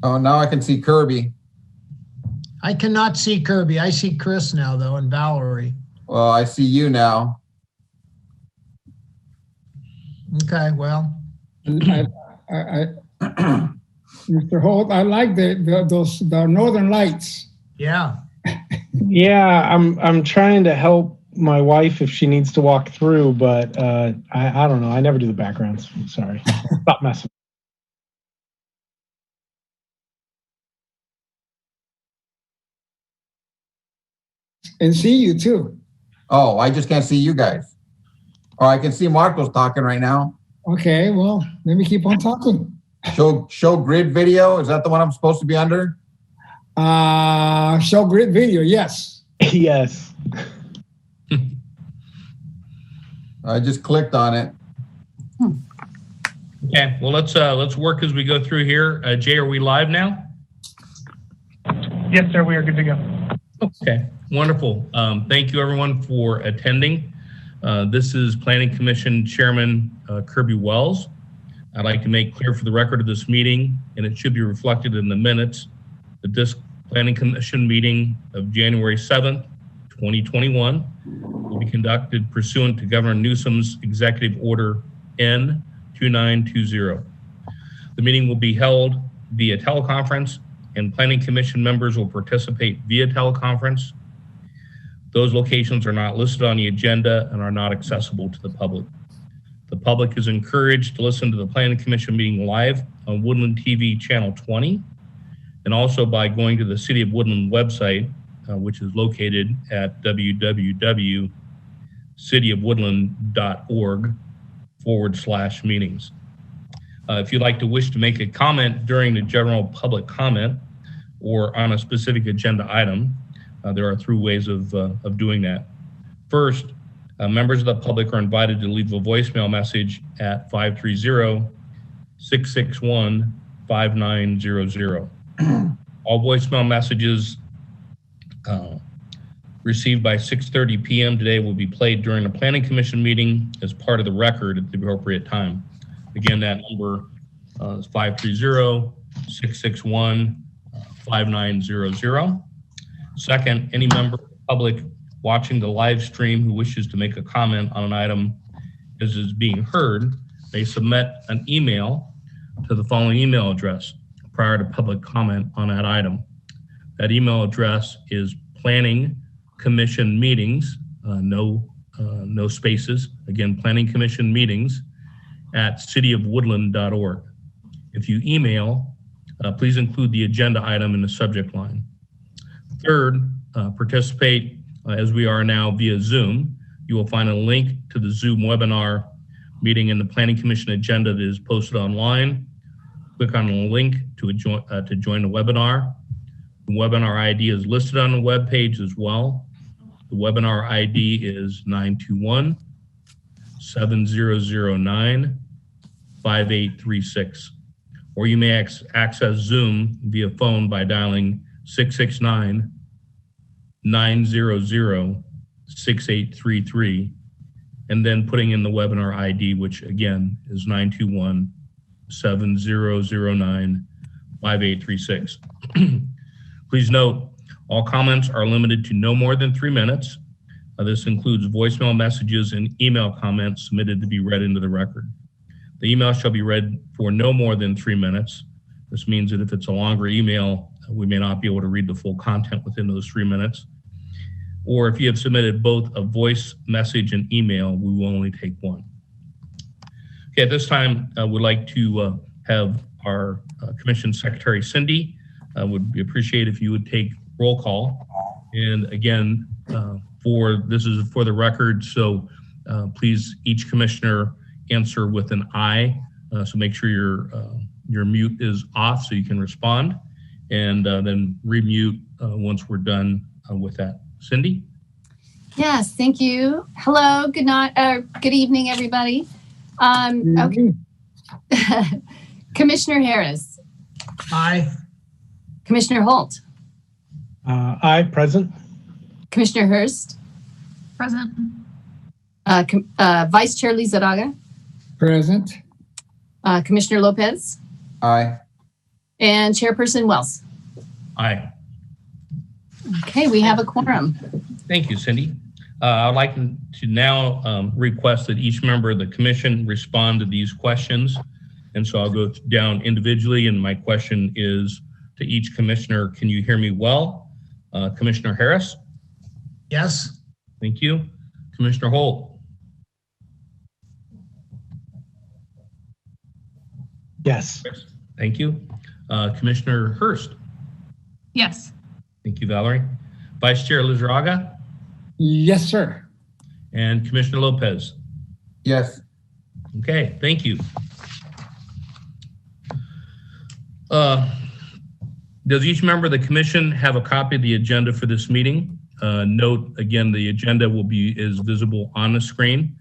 Oh, now I can see Kirby. I cannot see Kirby. I see Chris now, though, and Valerie. Well, I see you now. Okay, well. Mr. Holt, I like the Northern Lights. Yeah. Yeah, I'm trying to help my wife if she needs to walk through, but I don't know. I never do the backgrounds. I'm sorry. Stop messing. And see you too. Oh, I just can't see you guys. Oh, I can see Marcos talking right now. Okay, well, let me keep on talking. Show grid video. Is that the one I'm supposed to be under? Show grid video. Yes. Yes. I just clicked on it. Okay, well, let's work as we go through here. Jay, are we live now? Yes, sir. We are good to go. Okay, wonderful. Thank you, everyone, for attending. This is Planning Commission Chairman Kirby Wells. I'd like to make clear for the record of this meeting, and it should be reflected in the minutes, that this Planning Commission meeting of January 7th, 2021 will be conducted pursuant to Governor Newsom's Executive Order N2920. The meeting will be held via teleconference, and Planning Commission members will participate via teleconference. Those locations are not listed on the agenda and are not accessible to the public. The public is encouraged to listen to the Planning Commission meeting live on Woodland TV channel 20, and also by going to the City of Woodland website, which is located at www.cityofwoodland.org/meetings. If you'd like to wish to make a comment during the general public comment or on a specific agenda item, there are three ways of doing that. First, members of the public are invited to leave a voicemail message at 530-661-5900. All voicemail messages received by 6:30 p.m. today will be played during the Planning Commission meeting as part of the record at the appropriate time. Again, that number is 530-661-5900. Second, any member of the public watching the live stream who wishes to make a comment on an item as is being heard may submit an email to the following email address prior to public comment on that item. That email address is Planning Commission Meetings, no spaces. Again, Planning Commission Meetings at cityofwoodland.org. If you email, please include the agenda item in the subject line. Third, participate as we are now via Zoom. You will find a link to the Zoom webinar meeting in the Planning Commission agenda that is posted online. Click on the link to join the webinar. The webinar ID is listed on the web page as well. The webinar ID is 921-7009-5836. Or you may access Zoom via phone by dialing 669-900-6833 and then putting in the webinar ID, which again is 921-7009-5836. Please note, all comments are limited to no more than 3 minutes. This includes voicemail messages and email comments submitted to be read into the record. The email shall be read for no more than 3 minutes. This means that if it's a longer email, we may not be able to read the full content within those 3 minutes. Or if you have submitted both a voice message and email, we will only take one. Okay, at this time, I would like to have our Commission Secretary, Cindy, would appreciate if you would take roll call. And again, this is for the record, so please, each commissioner answer with an I. So make sure your mute is off so you can respond, and then remute once we're done with that. Cindy? Yes, thank you. Hello, good night, good evening, everybody. Okay. Commissioner Harris. Aye. Commissioner Holt. Aye, present. Commissioner Hurst. Present. Vice Chair Lizarraga. Present. Commissioner Lopez. Aye. And Chairperson Wells. Aye. Okay, we have a quorum. Thank you, Cindy. I'd like to now request that each member of the commission respond to these questions. And so I'll go down individually, and my question is to each commissioner, can you hear me well? Commissioner Harris? Yes. Thank you. Commissioner Holt? Yes. Thank you. Commissioner Hurst? Yes. Thank you, Valerie. Vice Chair Lizarraga? Yes, sir. And Commissioner Lopez? Yes. Okay, thank you. Does each member of the commission have a copy of the agenda for this meeting? Note again, the agenda is visible on the screen.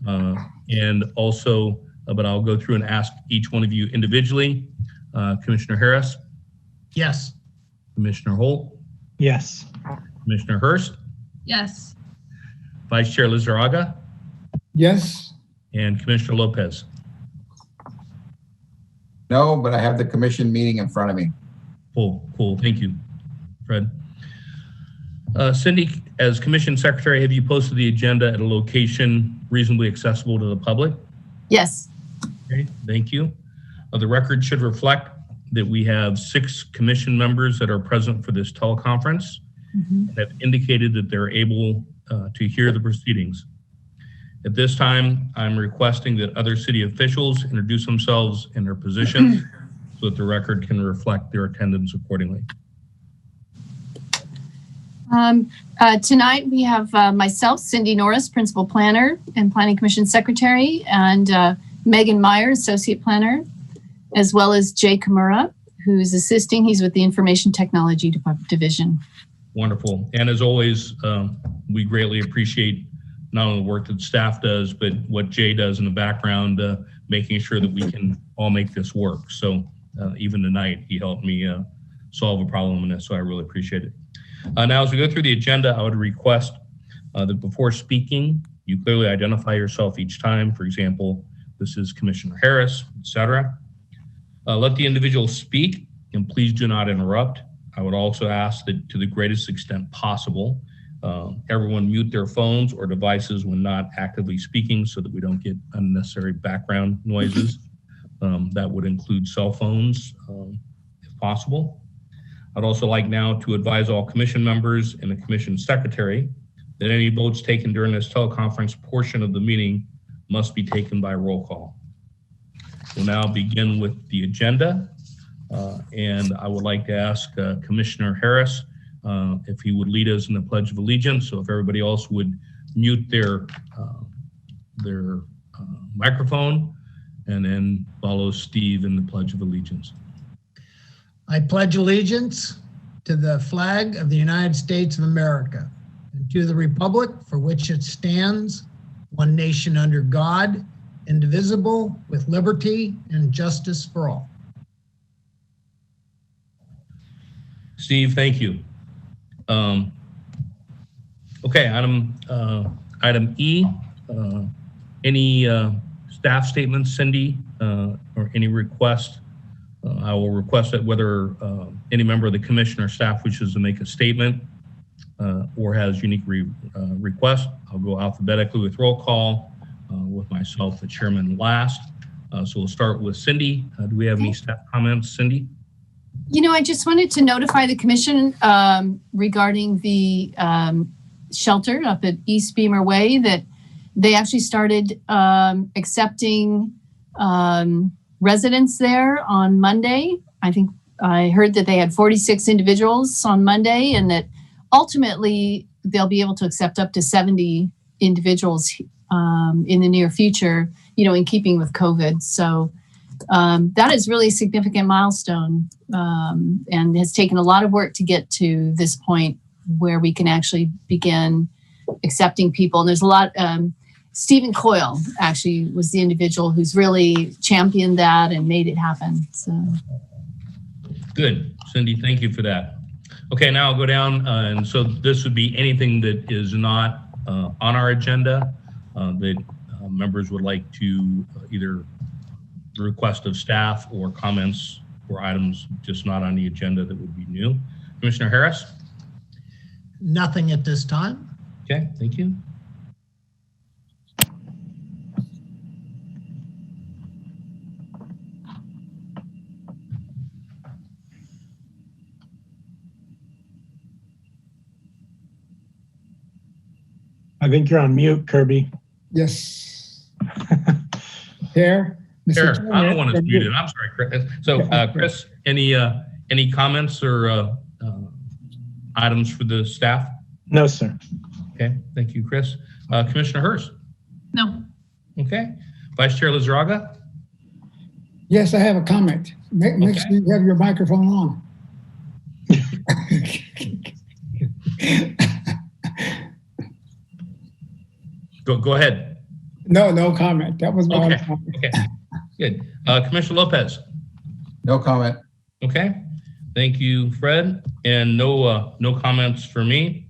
And also, but I'll go through and ask each one of you individually. Commissioner Harris? Yes. Commissioner Holt? Yes. Commissioner Hurst? Yes. Vice Chair Lizarraga? Yes. And Commissioner Lopez? No, but I have the commission meeting in front of me. Cool. Thank you, Fred. Cindy, as commission secretary, have you posted the agenda at a location reasonably accessible to the public? Yes. Okay, thank you. The record should reflect that we have 6 commission members that are present for this teleconference and have indicated that they're able to hear the proceedings. At this time, I'm requesting that other city officials introduce themselves and their positions so that the record can reflect their attendance accordingly. Tonight we have myself, Cindy Norris, Principal Planner and Planning Commission Secretary, and Megan Meyer, Associate Planner, as well as Jay Kimura, who's assisting. He's with the Information Technology Division. Wonderful. And as always, we greatly appreciate not only the work that staff does, but what Jay does in the background, making sure that we can all make this work. So even tonight, he helped me solve a problem in this, so I really appreciate it. Now, as we go through the agenda, I would request that before speaking, you clearly identify yourself each time. For example, this is Commissioner Harris, etc. Let the individual speak, and please do not interrupt. I would also ask that to the greatest extent possible, everyone mute their phones or devices when not actively speaking so that we don't get unnecessary background noises. That would include cell phones, if possible. I'd also like now to advise all commission members and the commission secretary that any votes taken during this teleconference portion of the meeting must be taken by roll call. We'll now begin with the agenda. And I would like to ask Commissioner Harris if he would lead us in the Pledge of Allegiance. So if everybody else would mute their microphone and then follow Steve in the Pledge of Allegiance. I pledge allegiance to the flag of the United States of America and to the republic for which it stands, one nation under God, indivisible, with liberty and justice for all. Steve, thank you. Okay, item E, any staff statements, Cindy, or any request? I will request that whether any member of the commission or staff wishes to make a statement or has unique request. I'll go alphabetically with roll call with myself, the chairman, last. So we'll start with Cindy. Do we have any staff comments, Cindy? You know, I just wanted to notify the commission regarding the shelter up at East Beamer Way that they actually started accepting residents there on Monday. I think I heard that they had 46 individuals on Monday, and that ultimately they'll be able to accept up to 70 individuals in the near future, you know, in keeping with COVID. So that is really a significant milestone and has taken a lot of work to get to this point where we can actually begin accepting people. And there's a lot, Stephen Coyle actually was the individual who's really championed that and made it happen. So. Good, Cindy, thank you for that. Okay, now I'll go down, and so this would be anything that is not on our agenda that members would like to either request of staff or comments for items just not on the agenda that would be new. Commissioner Harris? Nothing at this time. Okay, thank you. I think you're on mute, Kirby. Yes. Here. Sure, Mr. I'm the one that's Chairman, muted. I'm sorry, Chris. So, Chris, any comments or items for the staff? No, sir. Okay, thank you, Chris. Commissioner Hurst? No. Okay. Vice Chair Lizarraga? Yes, I have a comment. Make sure you have your microphone on. Go ahead. No comment. That was my Okay. comment. Okay, good. Commissioner Lopez? No comment. Okay, thank you, Fred. And no comments for me.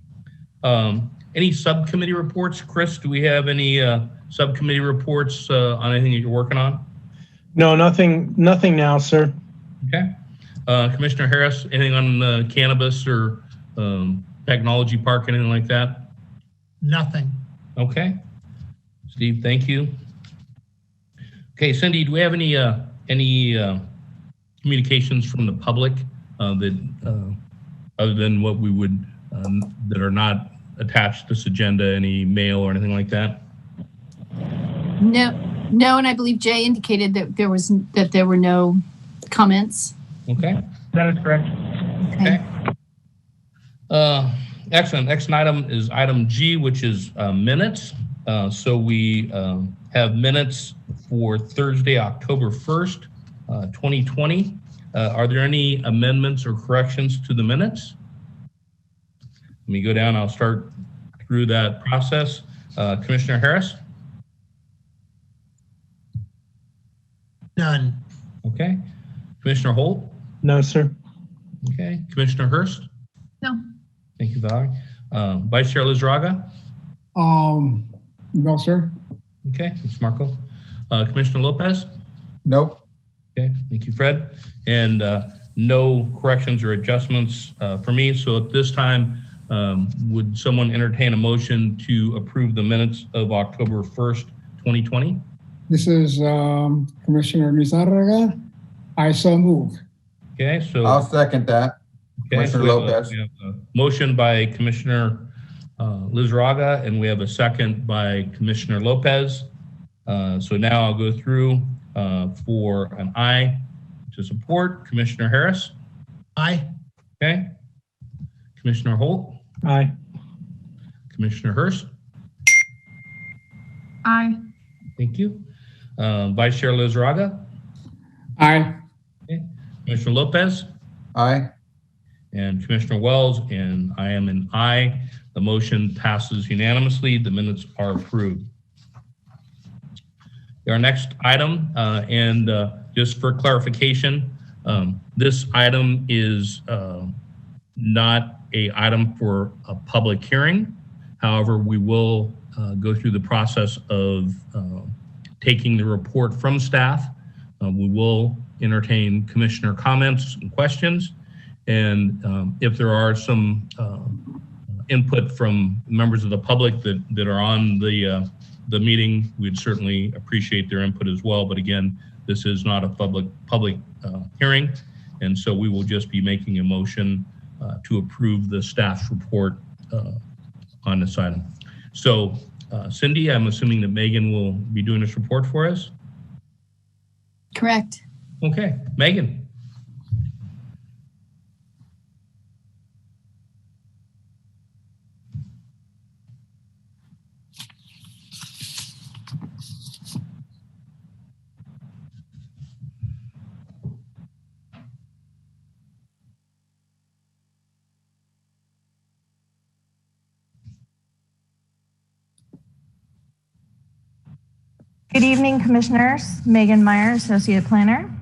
Any subcommittee reports? Chris, do we have any subcommittee reports on anything that you're working on? No, nothing now, sir. Okay. Commissioner Harris, anything on cannabis or technology park, anything like that? Nothing. Okay. Steve, thank you. Okay, Cindy, do we have any communications from the public that other than what we would that are not attached to this agenda, any mail or anything like that? No, and I believe Jay indicated that there were no comments. Okay, that is correct. Okay. Excellent. Next item is item G, which is minutes. So we have minutes for Thursday, October 1st, 2020. Are there any amendments or corrections to the minutes? Let me go down. I'll start through that process. Commissioner Harris? None. Okay. Commissioner Holt? No, sir. Okay. Commissioner Hurst? No. Thank you, Valerie. Vice Chair Lizarraga? No, sir. Okay. It's Marco. Commissioner Lopez? Nope. Okay. Thank you, Fred. And no corrections or adjustments for me. So at this time, would someone entertain a motion to approve the minutes of October 1st, 2020? This is Commissioner Lizarraga. I so move. Okay, so I'll second that. Commissioner we have Lopez. we have a motion by Commissioner Lizarraga, and we have a second by Commissioner Lopez. So now I'll go through for an aye to support. Commissioner Harris? Aye. Okay. Commissioner Holt? Aye. Commissioner Hurst? Aye. Thank you. Vice Chair Lizarraga? Aye. Okay. Commissioner Lopez? Aye. And Commissioner Wells, and I am an aye. The motion passes unanimously. The minutes are approved. Our next item, and just for clarification, this item is not an item for a public hearing. However, we will go through the process of taking the report from staff. We will entertain commissioner comments and questions. And if there are some input from members of the public that are on the meeting, we'd certainly appreciate their input as well. But again, this is not a public hearing. And so we will just be making a motion to approve the staff's report on this item. So Cindy, I'm assuming that Megan will be doing this report for us? Correct. Okay, Megan. Good evening, Commissioners. Megan Meyer, Associate Planner.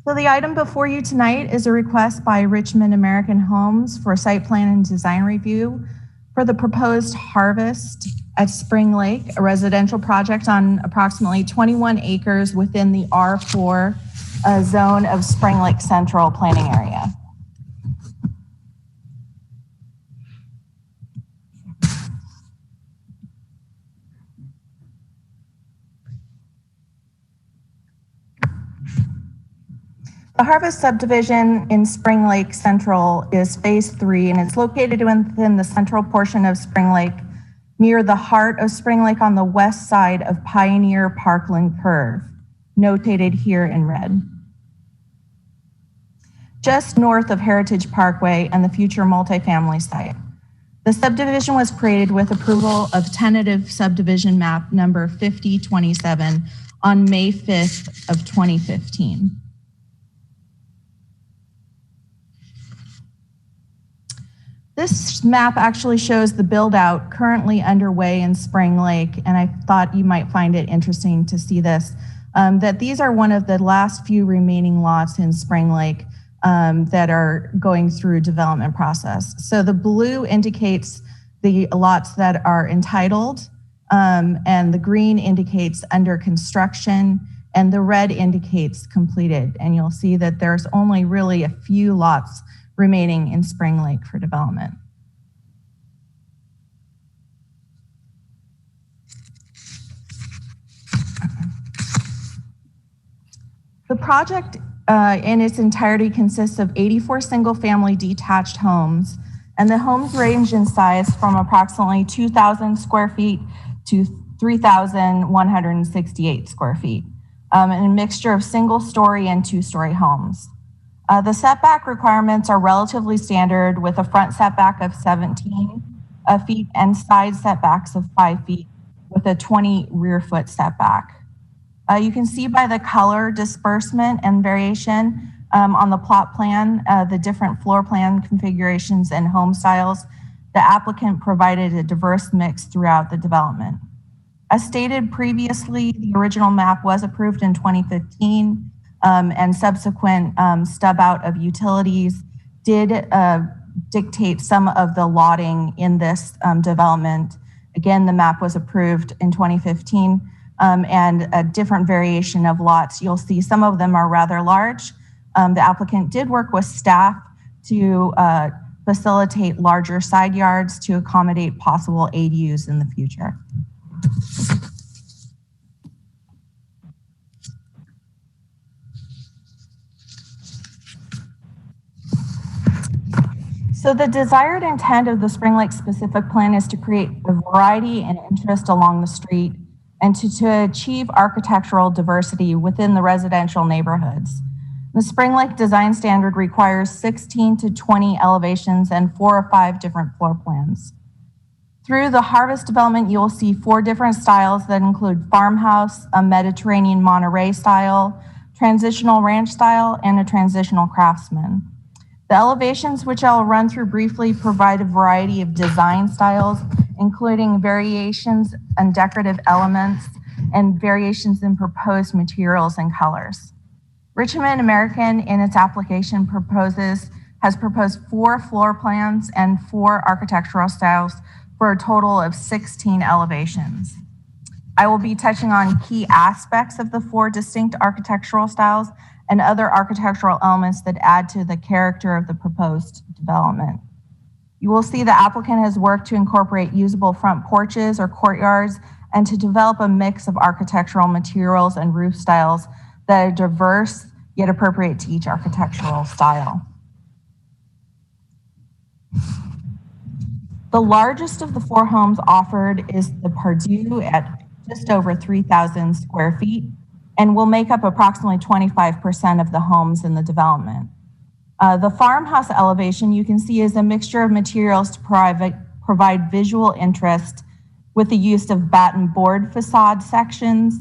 So the item before you tonight is a request by Richmond American Homes for site plan and design review for the proposed Harvest at Spring Lake, a residential project on approximately 21 acres within the R4 zone of Spring Lake Central planning area. The Harvest subdivision in Spring Lake Central is phase 3, and it's located within the central portion of Spring Lake, near the heart of Spring Lake on the west side of Pioneer Parkland Curve, notated here in red. Just north of Heritage Parkway and the future multifamily site. The subdivision was created with approval of tentative subdivision map number 5027 on May 5th of 2015. This map actually shows the build out currently underway in Spring Lake, and I thought you might find it interesting to see this, that these are one of the last few remaining lots in Spring Lake that are going through development process. So the blue indicates the lots that are entitled, and the green indicates under construction, and the red indicates completed. And you'll see that there's only really a few lots remaining in Spring Lake for development. The project in its entirety consists of 84 single-family detached homes, and the homes range in size from approximately 2,000 square feet to 3,168 square feet, and a mixture of single-story and two-story homes. The setback requirements are relatively standard, with a front setback of 17 feet and side setbacks of 5 feet, with a 20 rear foot setback. You can see by the color disbursement and variation on the plot plan, the different floor plan configurations and home styles. The applicant provided a diverse mix throughout the development. As stated previously, the original map was approved in 2015. And subsequent stub out of utilities did dictate some of the lotting in this development. Again, the map was approved in 2015, and a different variation of lots. You'll see some of them are rather large. The applicant did work with staff to facilitate larger side yards to accommodate possible ADUs in the future. So the desired intent of the Spring Lake specific plan is to create a variety and interest along the street and to achieve architectural diversity within the residential neighborhoods. The Spring Lake design standard requires 16 to 20 elevations and 4 or 5 different floor plans. Through the Harvest development, you will see 4 different styles that include farmhouse, a Mediterranean Monterey style, transitional ranch style, and a transitional craftsman. The elevations, which I'll run through briefly, provide a variety of design styles, including variations and decorative elements and variations in proposed materials and colors. Richmond American, in its application, has proposed 4 floor plans and 4 architectural styles for a total of 16 elevations. I will be touching on key aspects of the 4 distinct architectural styles and other architectural elements that add to the character of the proposed development. You will see the applicant has worked to incorporate usable front porches or courtyards and to develop a mix of architectural materials and roof styles that are diverse yet appropriate to each architectural style. The largest of the 4 homes offered is the Pardue at just over 3,000 square feet, and will make up approximately 25% of the homes in the development. The farmhouse elevation you can see is a mixture of materials to provide visual interest, with the use of batten board facade sections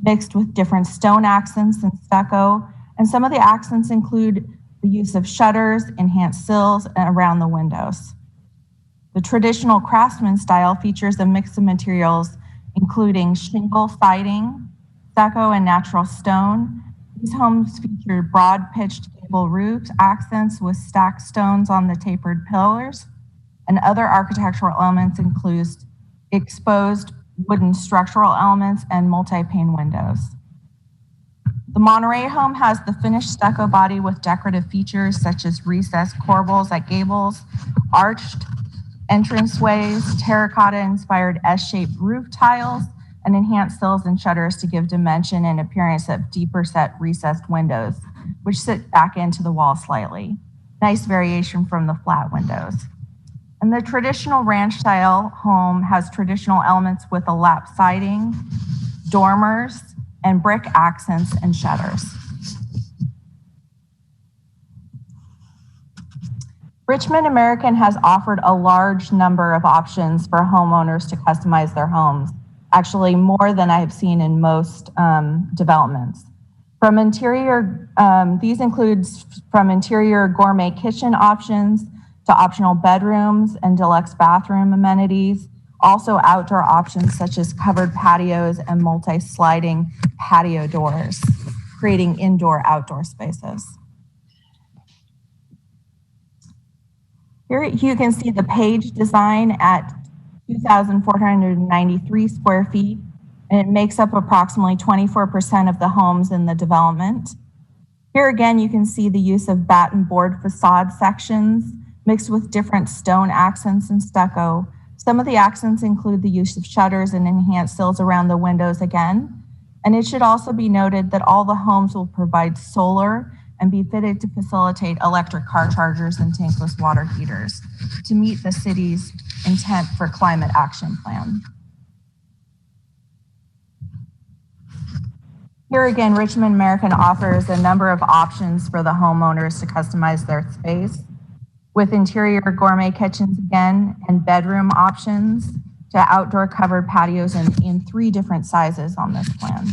mixed with different stone accents and stucco. And some of the accents include the use of shutters, enhanced sills, and around the windows. The traditional craftsman style features a mix of materials, including shingle siding, stucco, and natural stone. These homes feature broad pitched gable roofs, accents with stacked stones on the tapered pillars, and other architectural elements include exposed wooden structural elements and multi-pane windows. The Monterey home has the finished stucco body with decorative features such as recessed corbels at gables, arched entranceways, terracotta-inspired S-shaped roof tiles, and enhanced sills and shutters to give dimension and appearance of deeper set recessed windows, which sit back into the wall slightly. Nice variation from the flat windows. And the traditional ranch-style home has traditional elements with a lap siding, dormers, and brick accents and shutters. Richmond American has offered a large number of options for homeowners to customize their homes, actually more than I have seen in most developments. These include from interior gourmet kitchen options to optional bedrooms and deluxe bathroom amenities, also outdoor options such as covered patios and multi-sliding patio doors, creating indoor-outdoor spaces. Here you can see the page design at 2,493 square feet, and it makes up approximately 24% of the homes in the development. Here again, you can see the use of batten board facade sections mixed with different stone accents and stucco. Some of the accents include the use of shutters and enhanced sills around the windows again. And it should also be noted that all the homes will provide solar and be fitted to facilitate electric car chargers and tankless water heaters to meet the city's intent for climate action plan. Here again, Richmond American offers a number of options for the homeowners to customize their space, with interior gourmet kitchens again and bedroom options to outdoor covered patios in 3 different sizes on this plan.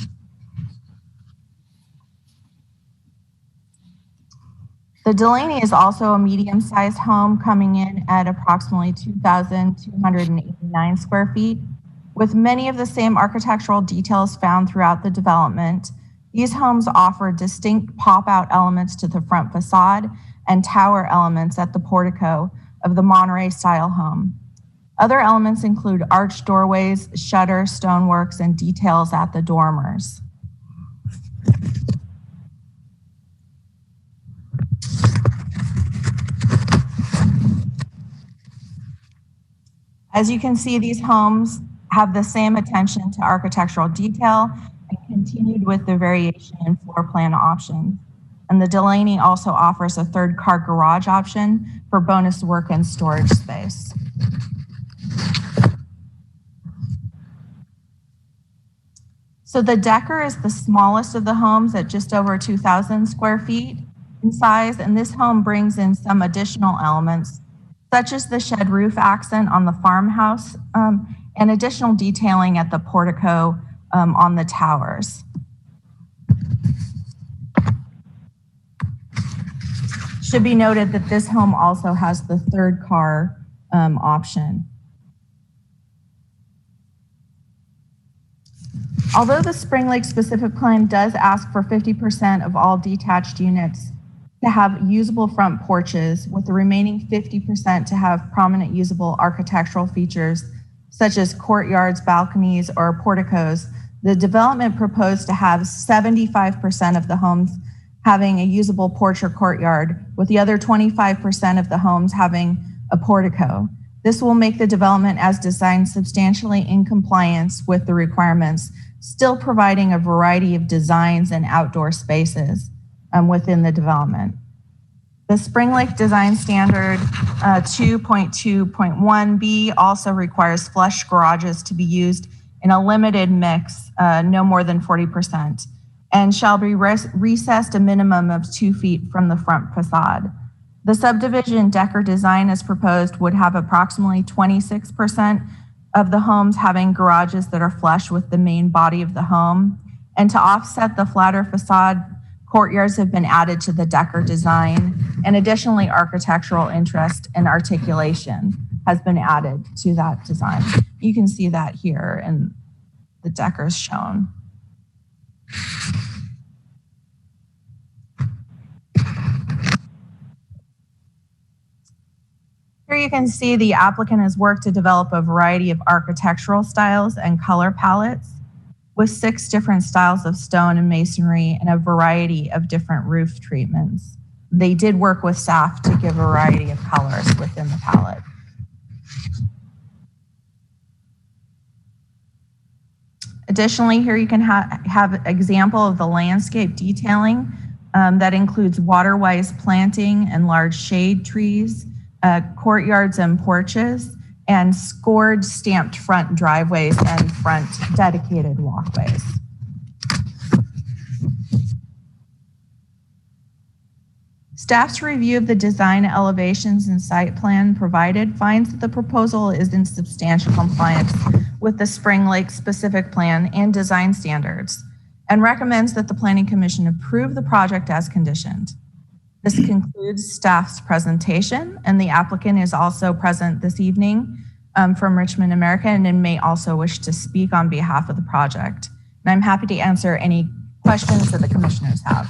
The Delaney is also a medium-sized home coming in at approximately 2,289 square feet. With many of the same architectural details found throughout the development, these homes offer distinct pop-out elements to the front facade and tower elements at the portico of the Monterey style home. Other elements include arched doorways, shutters, stoneworks, and details at the dormers. As you can see, these homes have the same attention to architectural detail and continued with the variation in floor plan options. And the Delaney also offers a 3rd car garage option for bonus work and storage space. So the Decker is the smallest of the homes at just over 2,000 square feet in size, and this home brings in some additional elements, such as the shed roof accent on the farmhouse and additional detailing at the portico on the towers. Should be noted that this home also has the 3rd car option. Although the Spring Lake specific plan does ask for 50% of all detached units to have usable front porches, with the remaining 50% to have prominent usable architectural features such as courtyards, balconies, or porticos, the development proposed to have 75% of the homes having a usable porch or courtyard, with the other 25% of the homes having a portico. This will make the development as designed substantially in compliance with the requirements, still providing a variety of designs and outdoor spaces within the development. The Spring Lake Design Standard 2.2.1b also requires flush garages to be used in a limited mix, no more than 40%, and shall be recessed a minimum of 2 feet from the front facade. The subdivision Decker design as proposed would have approximately 26% of the homes having garages that are flush with the main body of the home. And to offset the flatter facade, courtyards have been added to the Decker design, and additionally, architectural interest and articulation has been added to that design. You can see that here in the Deckers shown. Here you can see the applicant has worked to develop a variety of architectural styles and color palettes. with 6 different styles of stone and masonry and a variety of different roof treatments. They did work with staff to give a variety of colors within the palette. Additionally, here you can have an example of the landscape detailing that includes water-wise planting and large shade trees, courtyards and porches, and scored stamped front driveways and front dedicated walkways. Staff's review of the design elevations and site plan provided finds that the proposal is in substantial compliance with the Spring Lake specific plan and design standards, and recommends that the Planning Commission approve the project as conditioned. This concludes staff's presentation, and the applicant is also present this evening from Richmond American and may also wish to speak on behalf of the project. And I'm happy to answer any questions that the commissioners have.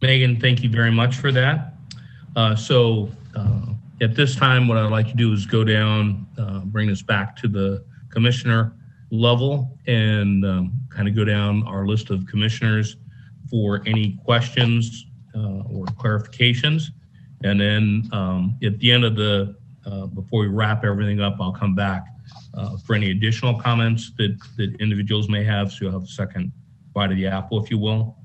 Megan, thank you very much for that. At this time, what I'd like to do is go down, bring us back to the commissioner level and kind of go down our list of commissioners for any questions or clarifications. And then at the end of the, before we wrap everything up, I'll come back for any additional comments that individuals may have. So you'll have a second bite of the apple, if you will.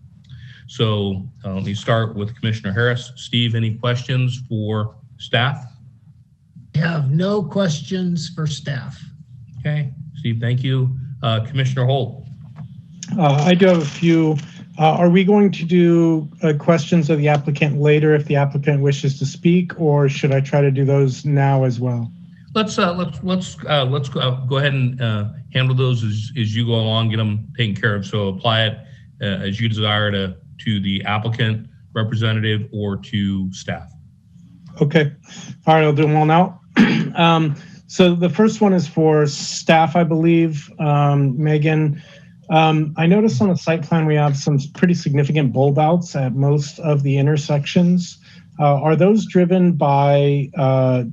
So let me start with Commissioner Harris. Steve, any questions for staff? I have no questions for staff. Okay, Steve, thank you. Commissioner Holt. I do have a few. Are we going to do questions of the applicant later if the applicant wishes to speak, or should I try to do those now as well? Let's go ahead and handle those as you go along, get them taken care of. So apply it as you desire to the applicant, representative, or to staff. Okay. All right, I'll do them all now. So the first one is for staff, I believe. Megan, I noticed on the site plan we have some pretty significant bulb outs at most of the intersections. Are those driven by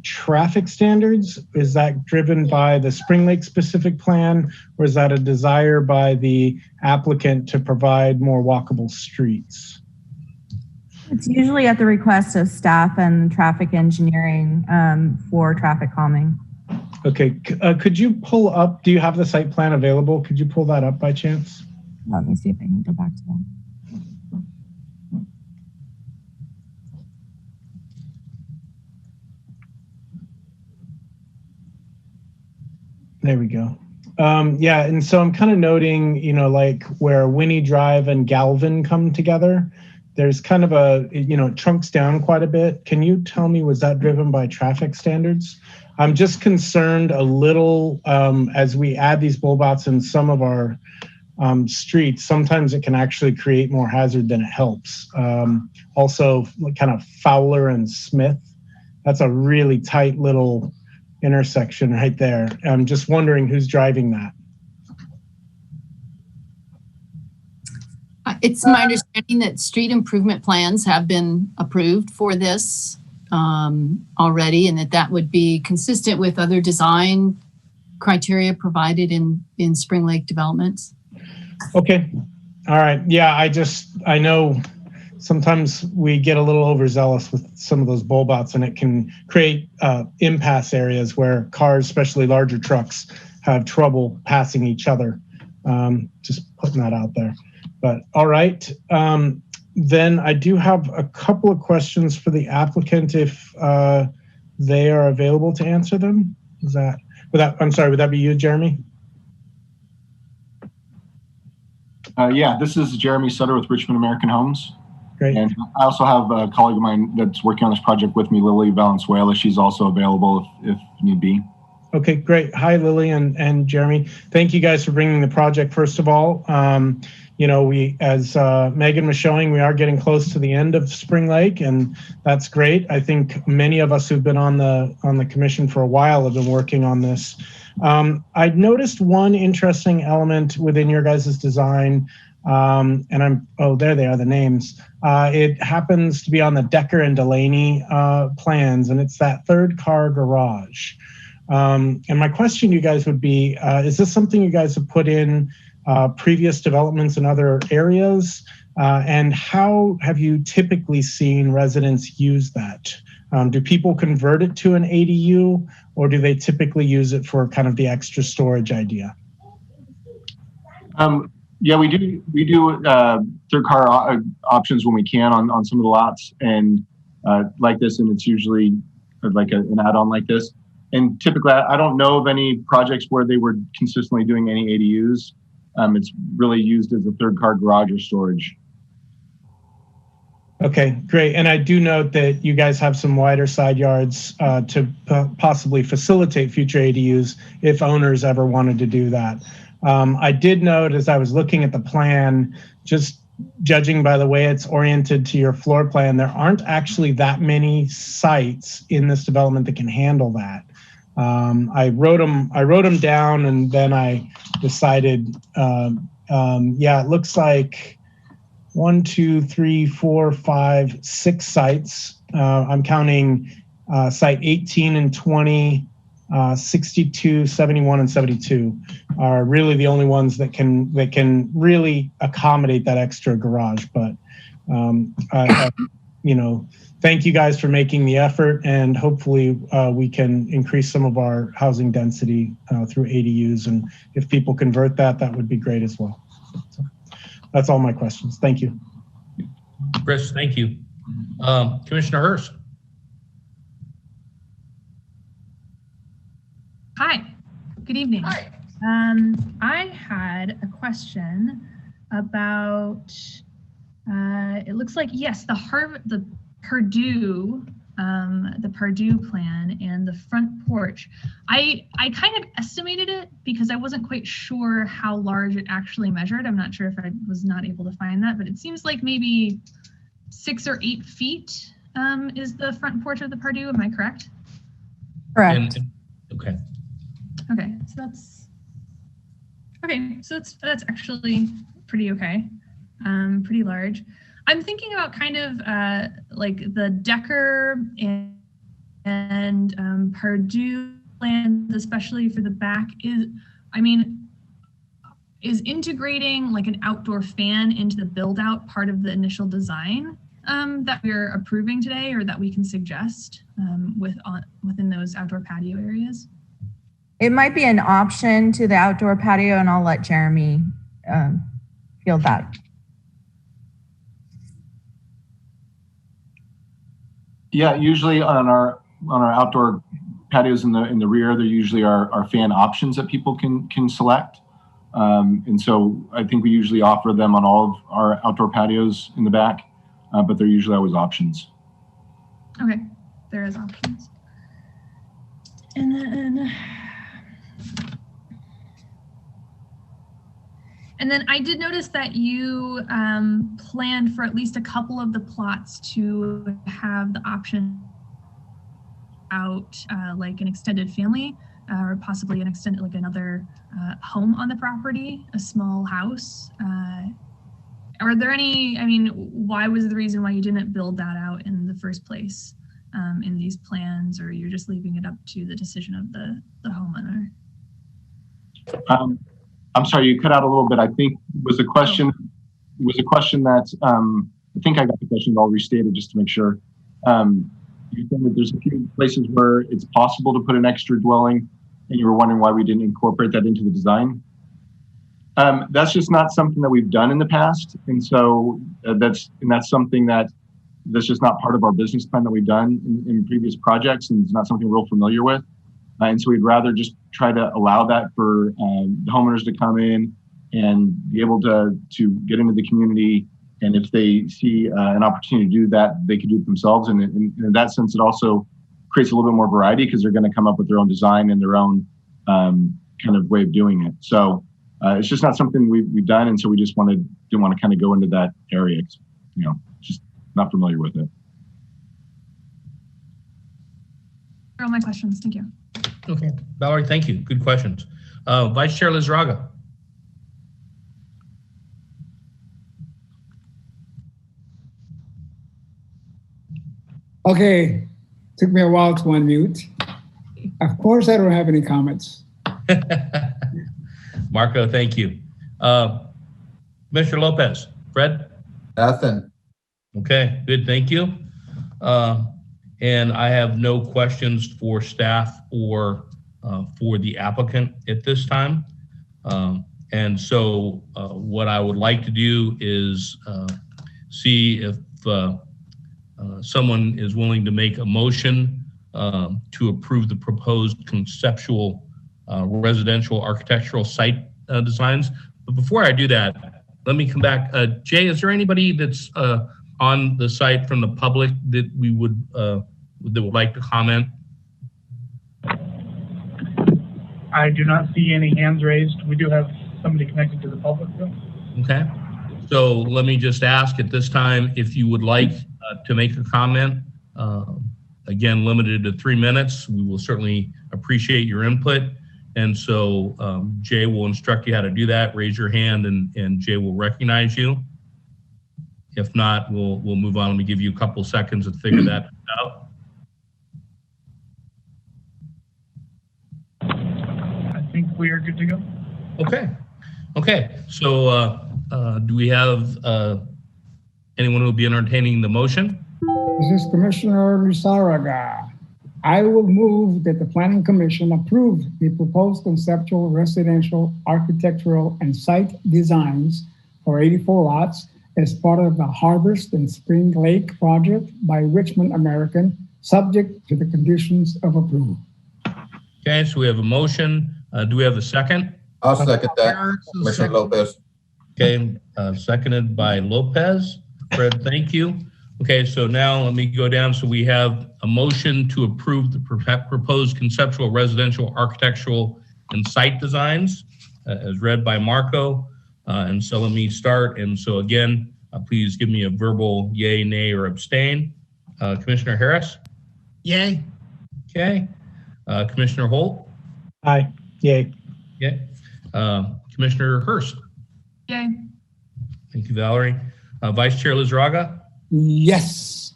traffic standards? Is that driven by the Spring Lake specific plan, or is that a desire by the applicant to provide more walkable streets? It's usually at the request of staff and traffic engineering for traffic calming. Okay, could you pull up, do you have the site plan available? Could you pull that up by chance? Let me see if I can go back to that. There we go. Yeah, and so I'm kind of noting, like where Winnie Drive and Galvin come together, there's kind of a, it trunks down quite a bit. Can you tell me, was that driven by traffic standards? I'm just concerned a little as we add these bulb outs in some of our streets, sometimes it can actually create more hazard than it helps. Also, kind of Fowler and Smith, that's a really tight little intersection right there. I'm just wondering who's driving that. It's my understanding that street improvement plans have been approved for this already, and that would be consistent with other design criteria provided in Spring Lake developments. Okay. All right. Yeah, I know sometimes we get a little overzealous with some of those bulb outs, and it can create impasse areas where cars, especially larger trucks, have trouble passing each other. Just putting that out there. But all right. Then I do have a couple of questions for the applicant if they are available to answer them. I'm sorry, would that be you, Jeremy? Yeah, this is Jeremy Sutter with Richmond American Homes. Great. And I also have a colleague of mine that's working on this project with me, Lily Valenzuela. She's also available if need be. Okay, great. Hi, Lily and Jeremy. Thank you guys for bringing the project, first of all. We, as Megan was showing, we are getting close to the end of Spring Lake, and that's great. I think many of us who've been on the commission for a while have been working on this. I noticed one interesting element within your guys' design, there they are, the names. It happens to be on the Decker and Delaney plans, and it's that third car garage. And my question to you guys would be, is this something you guys have put in previous developments in other areas? And how have you typically seen residents use that? Do people convert it to an ADU, or do they typically use it for kind of the extra storage idea? Yeah, we do third car options when we can on some of the lots, and like this, and it's usually like an add-on like this. And typically, I don't know of any projects where they were consistently doing any ADUs. It's really used as a third car garage or storage. Okay, great. And I do note that you guys have some wider side yards to possibly facilitate future ADUs if owners ever wanted to do that. I did note as I was looking at the plan, just judging by the way it's oriented to your floor plan, there aren't actually that many sites in this development that can handle that. I wrote them down, and then I decided, yeah, it looks like 1, 2, 3, 4, 5, 6 sites. I'm counting site 18 and 20, 62, 71, and 72 are really the only ones that can really accommodate that extra garage. But thank you guys for making the effort, and hopefully we can increase some of our housing density through ADUs. And if people convert that, that would be great as well. So that's all my questions. Thank you. Chris, thank you. Commissioner Hurst. Hi, good evening. Hi. I had a question about, it looks like, yes, the Purdue plan and the front porch. I kind of estimated it because I wasn't quite sure how large it actually measured. I'm not sure if I was not able to find that, but it seems like maybe 6 or 8 feet is the front porch of the Purdue. Am I correct? Correct. Okay. Okay, so that's actually pretty okay, pretty large. I'm thinking about kind of like the Decker and Purdue plans, especially for the back, is integrating like an outdoor fan into the build out part of the initial design that we're approving today, or that we can suggest within those outdoor patio areas? It might be an option to the outdoor patio, and I'll let Jeremy field that. Yeah, usually on our outdoor patios in the rear, there usually are fan options that people can select. And so I think we usually offer them on all of our outdoor patios in the back, but they're usually always options. Okay, there is options. And then I did notice that you planned for at least a couple of the plots to have the option out like an extended family or possibly an extended, like another home on the property, a small house. Are there any, why was the reason why you didn't build that out in the first place in these plans, or you're just leaving it up to the decision of the homeowner? I'm sorry, you cut out a little bit. I think was a question that I think I got the question. I'll restate it just to make sure. You said that there's a few places where it's possible to put an extra dwelling, and you were wondering why we didn't incorporate that into the design. That's just not something that we've done in the past, and so that's something that's just not part of our business plan that we've done in previous projects, and it's not something we're real familiar with. And so we'd rather just try to allow that for the homeowners to come in and be able to get into the community. And if they see an opportunity to do that, they could do it themselves. And in that sense, it also creates a little bit more variety because they're going to come up with their own design and their own kind of way of doing it. So it's just not something we've done. And so we just didn't want to kind of go into that area, just not familiar with it. All my questions. Thank you. Okay, Valerie, thank you. Good questions. Vice Chair Lizraga. Okay, took me a while to unmute. Of course, I don't have any comments. Marco, thank you. Mr. Lopez, Fred? Nothing. Okay, good, thank you. And I have no questions for staff or for the applicant at this time. And so what I would like to do is see if someone is willing to make a motion to approve the proposed conceptual residential architectural site designs. But before I do that, let me come back. Jay, is there anybody that's on the site from the public that we would like to comment? I do not see any hands raised. We do have somebody connected to the public though. Okay. So let me just ask at this time if you would like to make a comment. Again, limited to 3 minutes. We will certainly appreciate your input. And so Jay will instruct you how to do that. Raise your hand and Jay will recognize you. If not, we'll move on. Let me give you a couple seconds to figure that out. I think we are good to go. Okay. Okay. So do we have anyone who will be entertaining the motion? This is Commissioner Lizarraga. I will move that the Planning Commission approve the proposed conceptual residential architectural and site designs for 84 lots as part of the Harvest and Spring Lake project by Richmond American, subject to the conditions of approval. Okay, so we have a motion. Do we have a second? I'll second that, Harris will Commissioner second. Lopez. Okay, seconded by Lopez. Fred, thank you. Okay, so now let me go down. So we have a motion to approve the proposed conceptual residential architectural and site designs as read by Marco. And so let me start. And so again, please give me a verbal yay, nay, or abstain. Commissioner Harris? Yay. Okay. Commissioner Holt? Aye. Yay. Okay. Commissioner Hurst? Yay. Thank you, Valerie. Vice Chair Lizarraga? Yes.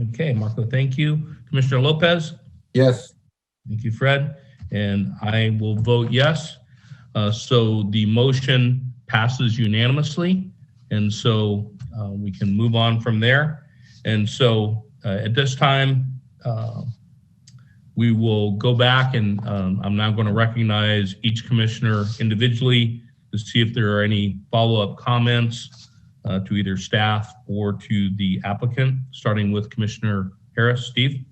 Okay, Marco, thank you. Commissioner Lopez? Yes. Thank you, Fred. And I will vote yes. So the motion passes unanimously. And so we can move on from there. And so at this time, we will go back and I'm now going to recognize each commissioner individually to see if there are any follow-up comments to either staff or to the applicant, starting with Commissioner Harris. Steve?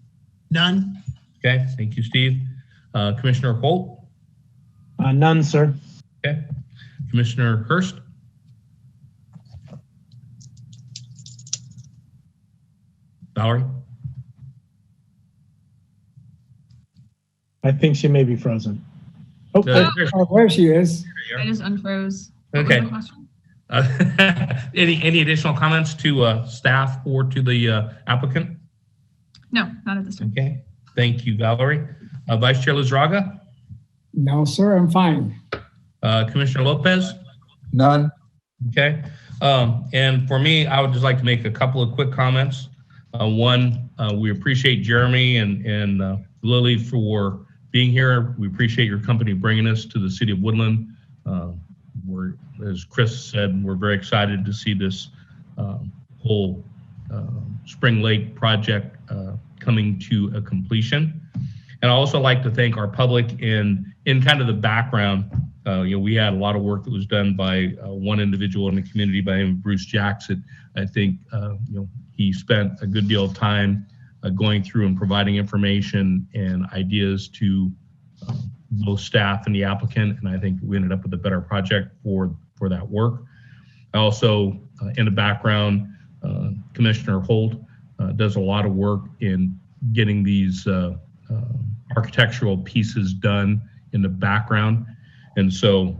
None. Okay, thank you, Steve. Commissioner Holt? None, sir. Okay. Commissioner Hurst? Valerie? I think she may be frozen. Oh, There's- Oh, there she is. there I you just unfroze. are. What was Okay. the question? Any additional comments to staff or to the applicant? No, not at this time. Okay, thank you, Valerie. Vice Chair Lizarraga? No, sir, I'm fine. Commissioner Lopez? None. Okay, and for me, I would just like to make a couple of quick comments. One, we appreciate Jeremy and Lily for being here. We appreciate your company bringing us to the city of Woodland. We're, as Chris said, we're very excited to see this whole Spring Lake project coming to a completion. And I also like to thank our public in kind of the background. We had a lot of work that was done by one individual in the community by the name of Bruce Jackson. I think he spent a good deal of time going through and providing information and ideas to both staff and the applicant, and I think we ended up with a better project for that work. Also, in the background, Commissioner Holt does a lot of work in getting these architectural pieces done in the background, and so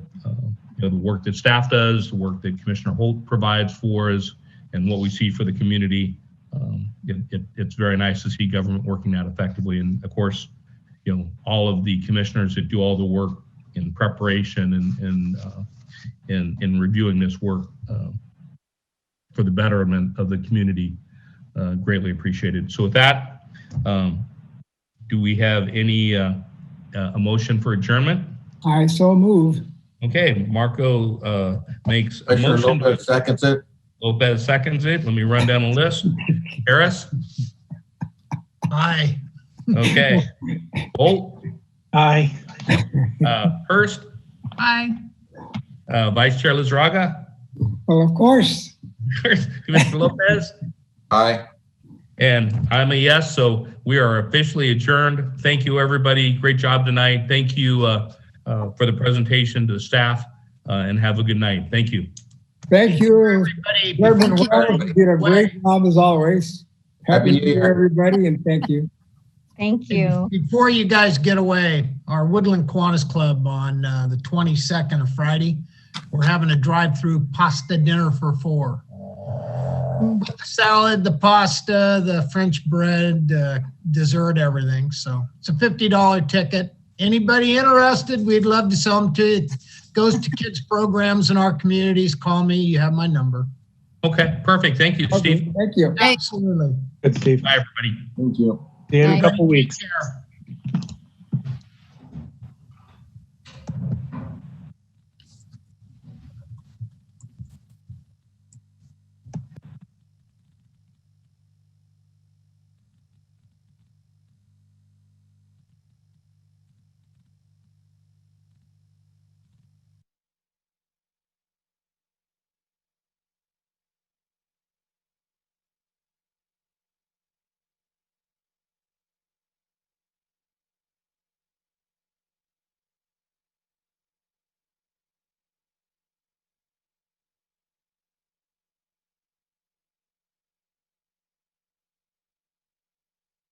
the work that staff does, the work that Commissioner Holt provides for us, and what we see for the community, it's very nice to see government working that effectively. And of course, all of the commissioners that do all the work in preparation and in reviewing this work for the betterment of the community, greatly appreciated. So with that, do we have any a motion for adjournment? I so move. Okay, Marco makes a Commissioner motion. Lopez seconds it. Lopez seconds it. Let me run down the list. Harris? Aye. Okay. Bolt? Aye. Hurst? Aye. Vice Chair Lizraga? Well, of course. Commissioner Lopez? Aye. And I'm a yes, so we are officially adjourned. Thank you, everybody. Great job tonight. Thank you for the presentation to the staff, and have a good night. Thank you. Thank you. Everybody. Reverend Wells, you did a great job as always. Happy New Year, everybody, and thank you. Thank you. Before you guys get away, our Woodland Kiwanis Club on the 22nd of Friday, we're having a drive-through pasta dinner for 4. The salad, the pasta, the French bread, dessert, everything. So it's a $50 ticket. Anybody interested, we'd love to sell them to you. It goes to kids programs in our communities. Call me. You have my number. Okay, perfect. Thank you, Okay, Steve. thank you. Absolutely. Good, Steve. Bye, everybody. Thank you. See you in a Bye. couple weeks. Take care.